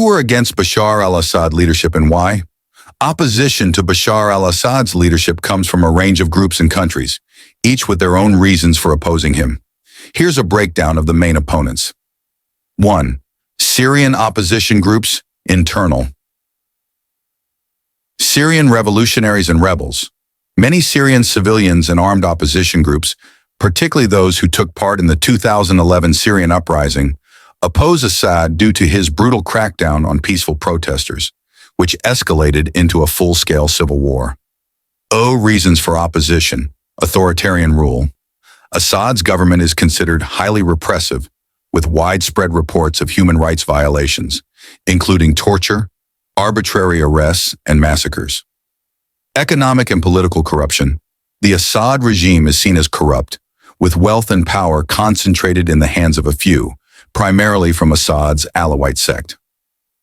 Who are against Bashar al-Assad leadership and why? Opposition to Bashar al-Assad's leadership comes from a range of groups and countries, each with their own reasons for opposing him. Here's a breakdown of the main opponents. 1. Syrian opposition groups, internal. Syrian revolutionaries and rebels. Many Syrian civilians and armed opposition groups, particularly those who took part in the 2011 Syrian uprising, oppose Assad due to his brutal crackdown on peaceful protesters, which escalated into a full-scale civil war. Reasons for opposition: authoritarian rule. Assad's government is considered highly repressive, with widespread reports of human rights violations, including torture, arbitrary arrests, and massacres. Economic and political corruption. The Assad regime is seen as corrupt, with wealth and power concentrated in the hands of a few, primarily from Assad's Alawite sect.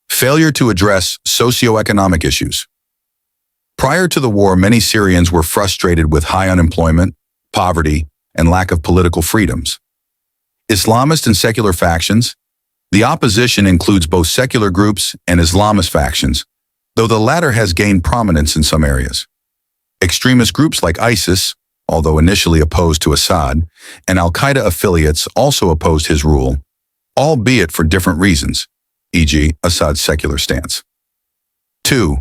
Failure to address socio-economic issues. Prior to the war, many Syrians were frustrated with high unemployment, poverty, and lack of political freedoms. Islamist and secular factions. The opposition includes both secular groups and Islamist factions, though the latter has gained prominence in some areas. Extremist groups like ISIS, although initially opposed to Assad, and al-Qaeda affiliates also opposed his rule, albeit for different reasons, e.g. Assad's secular stance. 2.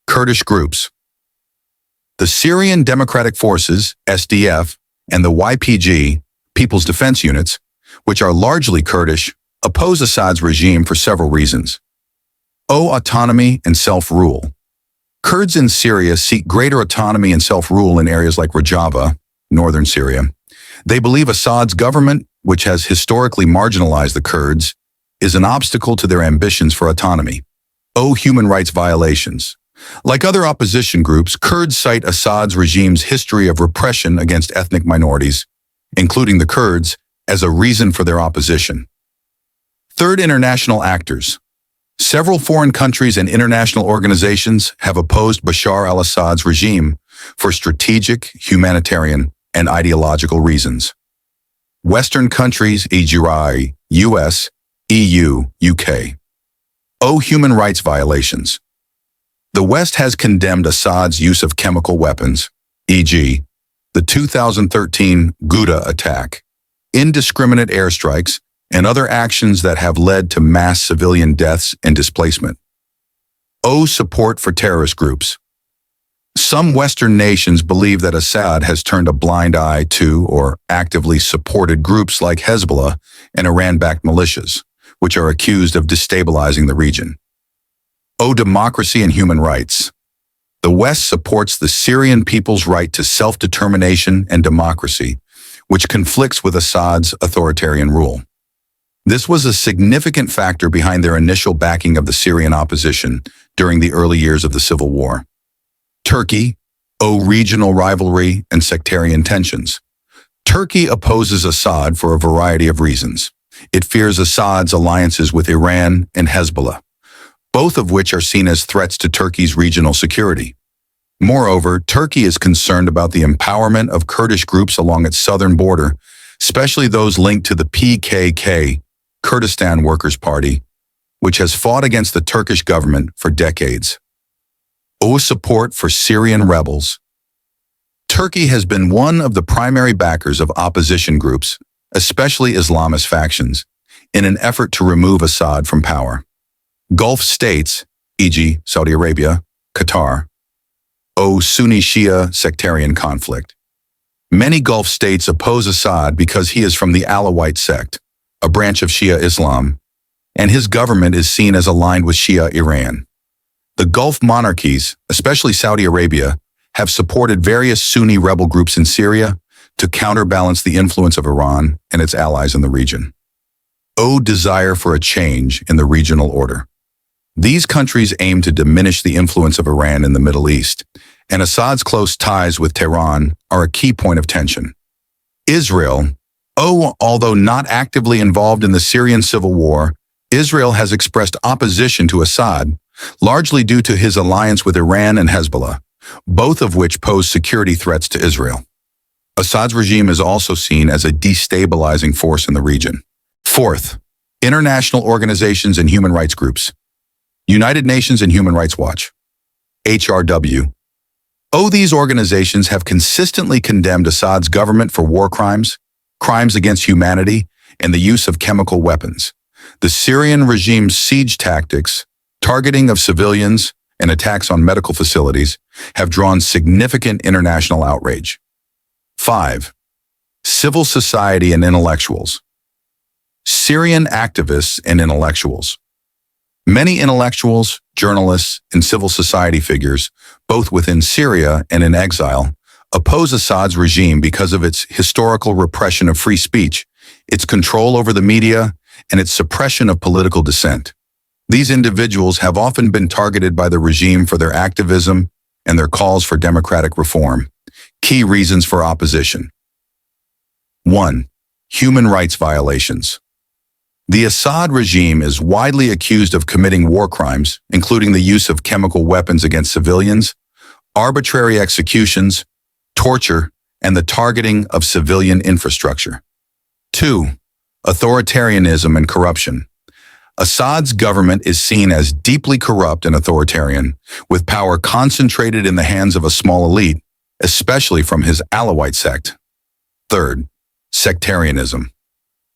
Kurdish groups. The Syrian Democratic Forces, SDF, and the YPG, People's Defense Units, which are largely Kurdish, oppose Assad's regime for several reasons. Autonomy and self-rule. Kurds in Syria seek greater autonomy and self-rule in areas like Rojava, northern Syria. They believe Assad's government, which has historically marginalized the Kurds, is an obstacle to their ambitions for autonomy. Human rights violations. Like other opposition groups, Kurds cite Assad's regime's history of repression against ethnic minorities, including the Kurds, as a reason for their opposition. 3. International actors. Several foreign countries and international organizations have opposed Bashar al-Assad's regime for strategic, humanitarian, and ideological reasons. Western countries, e.g. US, EU, UK. Human rights violations. The West has condemned Assad's use of chemical weapons, e.g. the 2013 Ghouta attack, indiscriminate airstrikes, and other actions that have led to mass civilian deaths and displacement. Support for terrorist groups. Some Western nations believe that Assad has turned a blind eye to or actively supported groups like Hezbollah and Iran-backed militias, which are accused of destabilizing the region. Democracy and human rights. The West supports the Syrian people's right to self-determination and democracy, which conflicts with Assad's authoritarian rule. This was a significant factor behind their initial backing of the Syrian opposition during the early years of the civil war. Turkey, regional rivalry and sectarian tensions. Turkey opposes Assad for a variety of reasons. It fears Assad's alliances with Iran and Hezbollah, both of which are seen as threats to Turkey's regional security. Moreover, Turkey is concerned about the empowerment of Kurdish groups along its southern border, especially those linked to the PKK, Kurdistan Workers' Party, which has fought against the Turkish government for decades. Support for Syrian rebels. Turkey has been one of the primary backers of opposition groups, especially Islamist factions, in an effort to remove Assad from power. Gulf states, e.g. Saudi Arabia, Qatar. Sunni-Shia sectarian conflict. Many Gulf states oppose Assad because he is from the Alawite sect, a branch of Shia Islam, and his government is seen as aligned with Shia Iran. The Gulf monarchies, especially Saudi Arabia, have supported various Sunni rebel groups in Syria to counterbalance the influence of Iran and its allies in the region. Desire for a change in the regional order. These countries aim to diminish the influence of Iran in the Middle East, and Assad's close ties with Tehran are a key point of tension. Israel, although not actively involved in the Syrian civil war, Israel has expressed opposition to Assad, largely due to his alliance with Iran and Hezbollah, both of which pose security threats to Israel. Assad's regime is also seen as a destabilizing force in the region. 4. International organizations and human rights groups. United Nations and Human Rights Watch, HRW. These organizations have consistently condemned Assad's government for war crimes, crimes against humanity, and the use of chemical weapons. The Syrian regime's siege tactics, targeting of civilians, and attacks on medical facilities have drawn significant international outrage. 5. Civil society and intellectuals. Syrian activists and intellectuals. Many intellectuals, journalists, and civil society figures, both within Syria and in exile, oppose Assad's regime because of its historical repression of free speech, its control over the media, and its suppression of political dissent. These individuals have often been targeted by the regime for their activism and their calls for democratic reform. Key reasons for opposition. 1. Human rights violations. The Assad regime is widely accused of committing war crimes, including the use of chemical weapons against civilians, arbitrary executions, torture, and the targeting of civilian infrastructure. 2. Authoritarianism and corruption. Assad's government is seen as deeply corrupt and authoritarian, with power concentrated in the hands of a small elite, especially from his Alawite sect. 3. Sectarianism.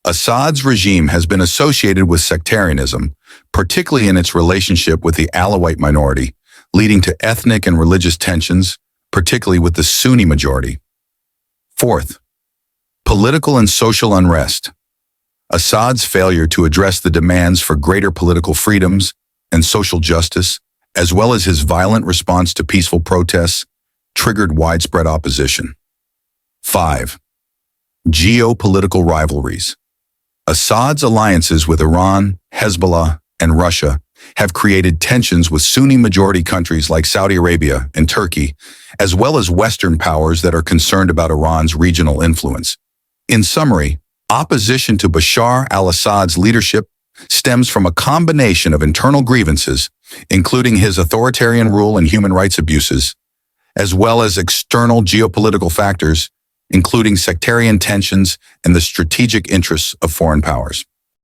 Assad's regime has been associated with sectarianism, particularly in its relationship with the Alawite minority, leading to ethnic and religious tensions, particularly with the Sunni majority. 4. Political and social unrest. Assad's failure to address the demands for greater political freedoms and social justice, as well as his violent response to peaceful protests, triggered widespread opposition. 5. Geopolitical rivalries. Assad's alliances with Iran, Hezbollah, and Russia have created tensions with Sunni-majority countries like Saudi Arabia and Turkey, as well as Western powers that are concerned about Iran's regional influence. In summary, opposition to Bashar al-Assad's leadership stems from a combination of internal grievances, including his authoritarian rule and human rights abuses, as well as external geopolitical factors, including sectarian tensions and the strategic interests of foreign powers.